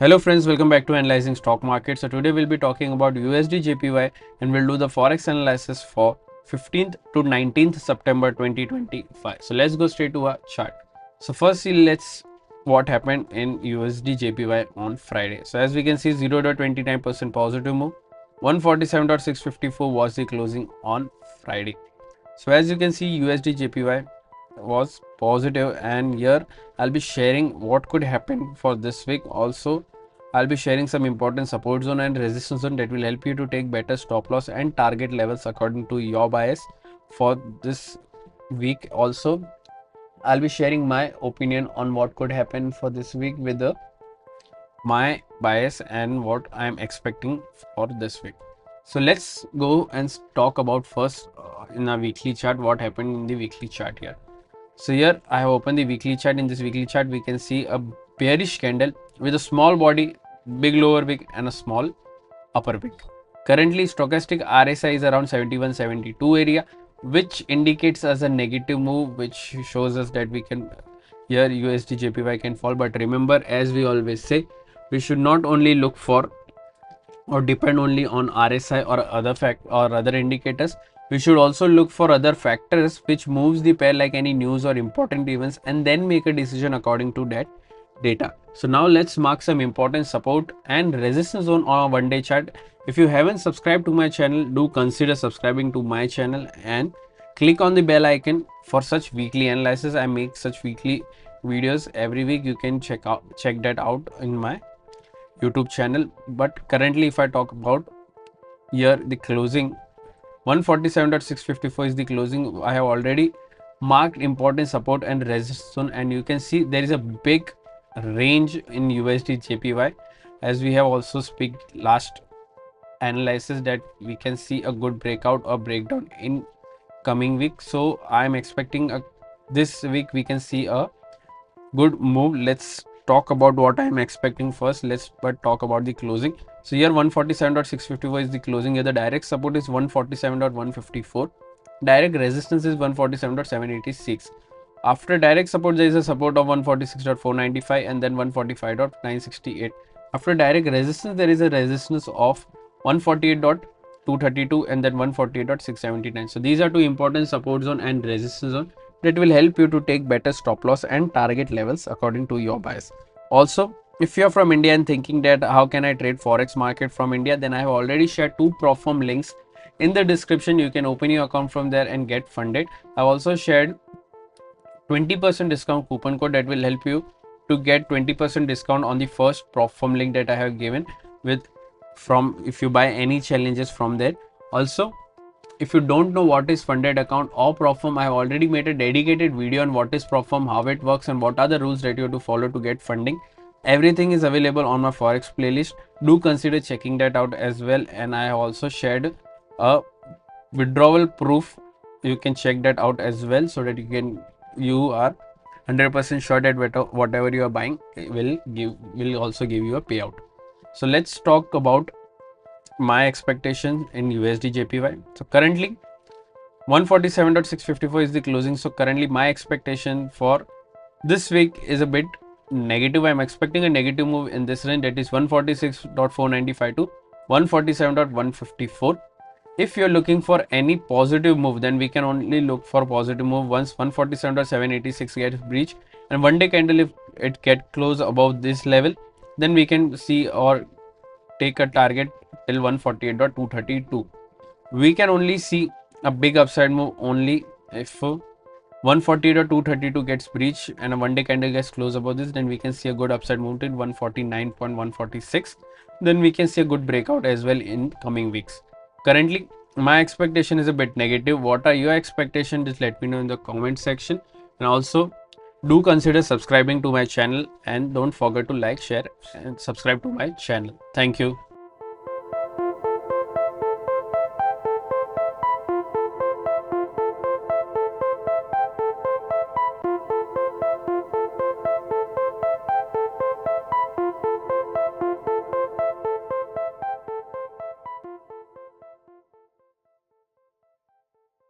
Hello friends, welcome back to Analyzing Stock Market. So today we'll be talking about USD JPY and we'll do the Forex analysis for 15th to 19th September 2025. So let's go straight to our chart. So firstly, let's what happened in USD JPY on Friday. So as we can see, 0.29% positive move. 147.654 was the closing on Friday. So as you can see, USD JPY was positive, and here I'll be sharing what could happen for this week. Also, I'll be sharing some important support zone and resistance zone that will help you to take better stop loss and target levels according to your bias for this week. Also, I'll be sharing my opinion on what could happen for this week with my bias and what I'm expecting for this week. So let's go and talk about first in a weekly chart what happened in the weekly chart here. So here I have opened the weekly chart. In this weekly chart we can see a bearish candle with a small body, big lower wick and a small upper wick. Currently stochastic RSI is around 71-72 area, which indicates as a negative move, which shows us that we can here USD JPY can fall. But remember, as we always say, we should not only look for or depend only on RSI or other indicators. We should also look for other factors which moves the pair, like any news or important events, and then make a decision according to that data. So now let's mark some important support and resistance zone on a one-day chart. If you haven't subscribed to my channel, do consider subscribing to my channel and click on the bell icon for such weekly analysis. I make such weekly videos every week. You can check that out in my YouTube channel. But currently, if I talk about here the closing, 147.654 is the closing. I have already marked important support and resistance zone, and you can see there is a big range in USD JPY, as we have also speak last analysis that we can see a good breakout or breakdown in coming week. So I am expecting this week we can see a good move. Let's talk about what I am expecting first. Let's talk about the closing. So here 147.654 is the closing. Here the direct support is 147.154. Direct resistance is 147.786. After direct support, there is a support of 146.495 and then 145.968. After direct resistance, there is a resistance of 148.232 and then 148.679. So these are two important support zone and resistance zone that will help you to take better stop loss and target levels according to your bias. Also, if you're from India and thinking that how can I trade Forex market from India, then I have already shared two prop firm links in the description. You can open your account from there and get funded. I've also shared 20% discount coupon code that will help you to get 20% discount on the first prop firm link that I have given if you buy any challenges from there. Also, if you don't know what is funded account or prop firm, I have already made a dedicated video on what is prop firm, how it works and what are the rules that you have to follow to get funding. Everything is available on my Forex playlist. Do consider checking that out as well. And I have also shared a withdrawal proof. You can check that out as well, so that you are 100% sure that whatever you are buying will also give you a payout. So let's talk about my expectation in USD JPY. So currently 147.654 is the closing. So currently my expectation for this week is a bit negative. I'm expecting a negative move in this range, that is 146.495 to 147.154. If you're looking for any positive move, then we can only look for positive move once 147.786 gets breached, and one day candle, if it get close above this level, then we can see or take a target till 148.232. We can only see a big upside move only if 140.232 gets breached and a one day candle gets close above this. Then we can see a good upside move till 149.146. Then we can see a good breakout as well in coming weeks. Currently my expectation is a bit negative. What are your expectations? Just let me know in the comment section, and also do consider subscribing to my channel and don't forget to like, share and subscribe to my channel. Thank you.